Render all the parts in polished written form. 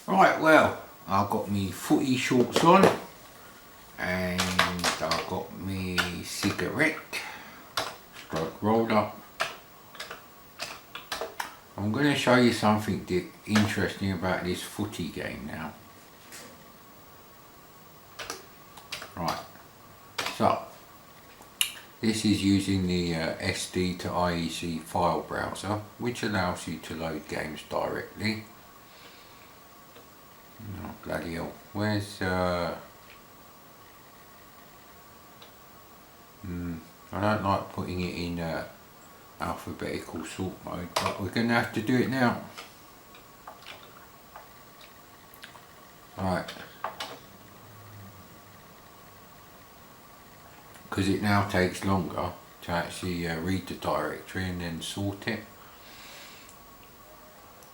Right, well, I've got me footy shorts on and I've got me cigarette stroke roller. I'm going to show you something interesting about this footy game now. Right, so this is using the SD to IEC file browser, which allows you to load games directly. Oh, bloody hell, where's I don't like putting it in alphabetical sort mode, but we're going to have to do it now. Right, because it now takes longer to actually read the directory and then sort it.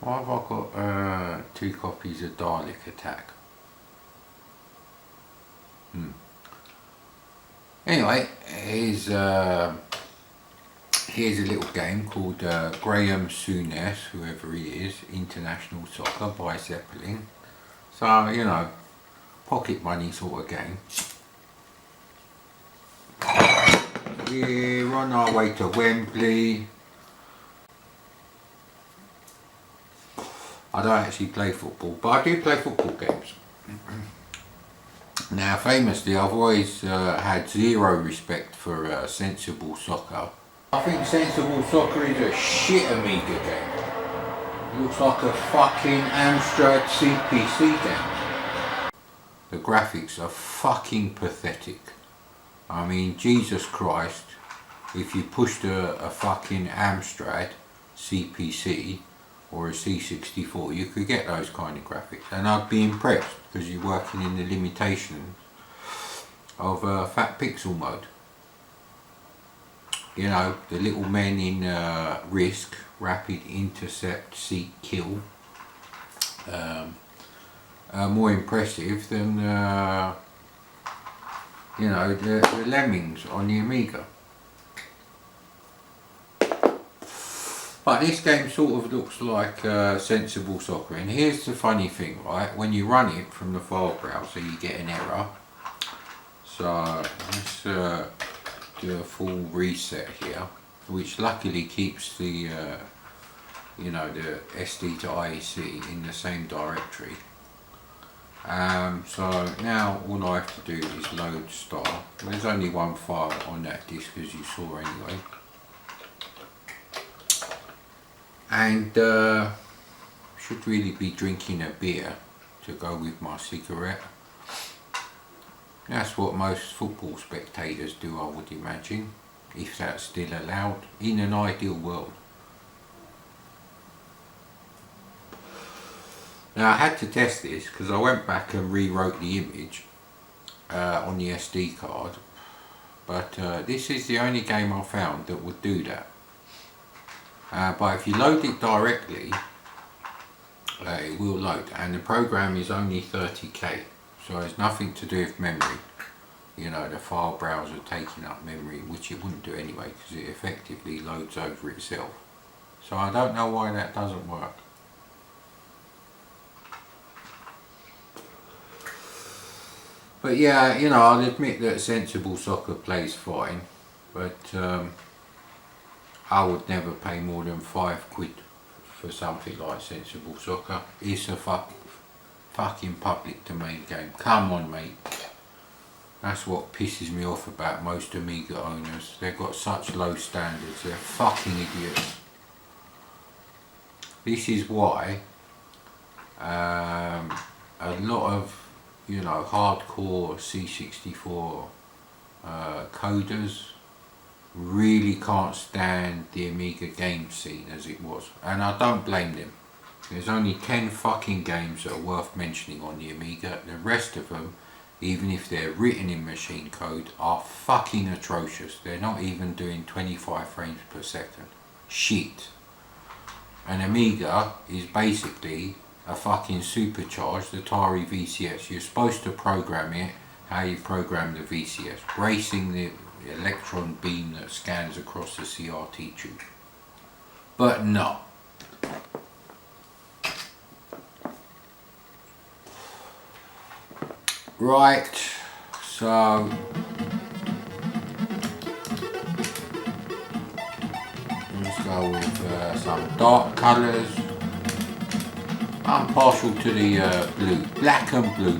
Why have I got 2 copies of Dalek Attack? Anyway, here's a little game called Graeme Souness, whoever he is, International Soccer by Zeppelin. So, you know, pocket money sort of game. We're on our way to Wembley. I don't actually play football, but I do play football games. Now, famously, I've always had zero respect for sensible soccer. I think sensible soccer is a shit Amiga game. It looks like a fucking Amstrad CPC game. The graphics are fucking pathetic. I mean, Jesus Christ, if you pushed a fucking Amstrad CPC or a C64, you could get those kind of graphics, and I'd be impressed because you're working in the limitations of fat pixel mode. You know, the little men in Risk, Rapid, Intercept, Seek, Kill are more impressive than you know, the lemmings on the Amiga. But this game sort of looks like sensible soccer, and here's the funny thing, right? When you run it from the file browser, you get an error. So let's do a full reset here, which luckily keeps the you know, the SD to IEC in the same directory. So now all I have to do is load star. There's only one file on that disk, as you saw anyway. And should really be drinking a beer to go with my cigarette. That's what most football spectators do, I would imagine, if that's still allowed in an ideal world. Now, I had to test this because I went back and rewrote the image on the SD card, but this is the only game I found that would do that. But if you load it directly, it will load, and the program is only 30k, so it's nothing to do with memory. You know, the file browser taking up memory, which it wouldn't do anyway, because it effectively loads over itself. So I don't know why that doesn't work. But yeah, you know, I'll admit that sensible soccer plays fine, but I would never pay more than £5 for something like sensible soccer. It's a fucking public domain game. Come on, mate. That's what pisses me off about most Amiga owners. They've got such low standards. They're fucking idiots. This is why a lot of, you know, hardcore C64 coders really can't stand the Amiga game scene as it was, and I don't blame them. There's only 10 fucking games that are worth mentioning on the Amiga. The rest of them, even if they're written in machine code, are fucking atrocious. They're not even doing 25 frames per second. Shit. An Amiga is basically a fucking supercharged Atari VCS. You're supposed to program it how you program the VCS, bracing the electron beam that scans across the CRT tube. But no. Right, so let's go with some dark colours. I'm partial to the blue, black and blue.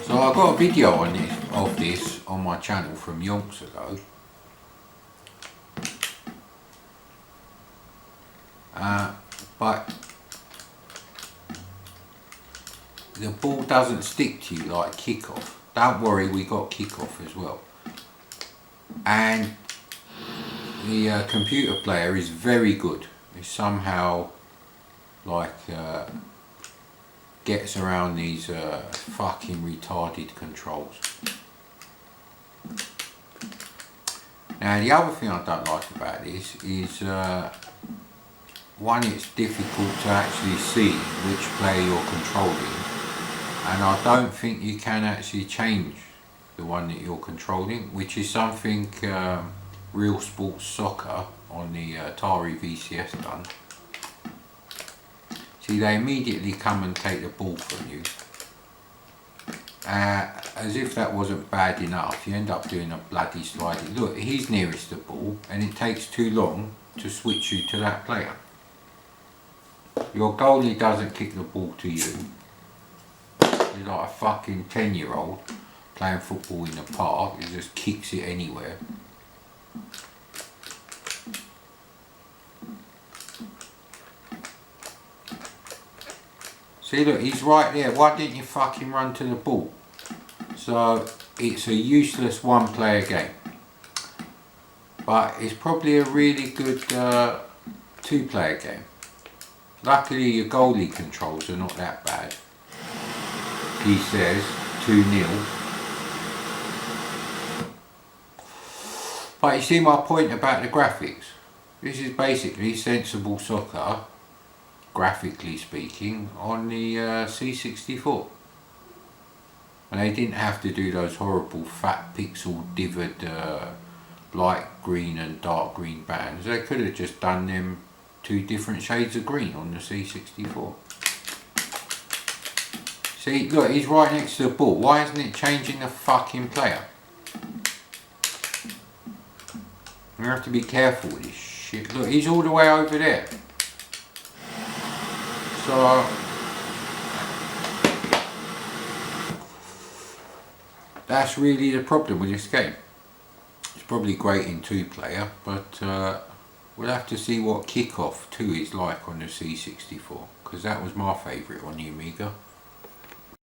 So I got a video on this on my channel from yonks ago. But the ball doesn't stick to you like kickoff. Don't worry, we got kickoff as well. And the computer player is very good. It somehow like gets around these fucking retarded controls. Now the other thing I don't like about this is one, it's difficult to actually see which player you're controlling, and I don't think you can actually change the one that you're controlling, which is something Real Sports Soccer on the Atari VCS done. See, they immediately come and take the ball from you. As if that wasn't bad enough, you end up doing a bloody sliding. Look, he's nearest the ball and it takes too long to switch you to that player. Your goalie doesn't kick the ball to you. He's like a fucking 10-year-old playing football in the park. He just kicks it anywhere. See, look, he's right there. Why didn't you fucking run to the ball? So it's a useless one-player game, but it's probably a really good two-player game. Luckily your goalie controls are not that bad. He says 2-0. But you see my point about the graphics. This is basically sensible soccer, graphically speaking, on the C64. And they didn't have to do those horrible fat pixel divored light green and dark green bands. They could have just done them 2 different shades of green on the C64. See, look, he's right next to the ball. Why isn't it changing the fucking player? You have to be careful with this shit. Look, he's all the way over there. So that's really the problem with this game. It's probably great in 2-player, but we'll have to see what Kickoff 2 is like on the C64, because that was my favourite on the Amiga.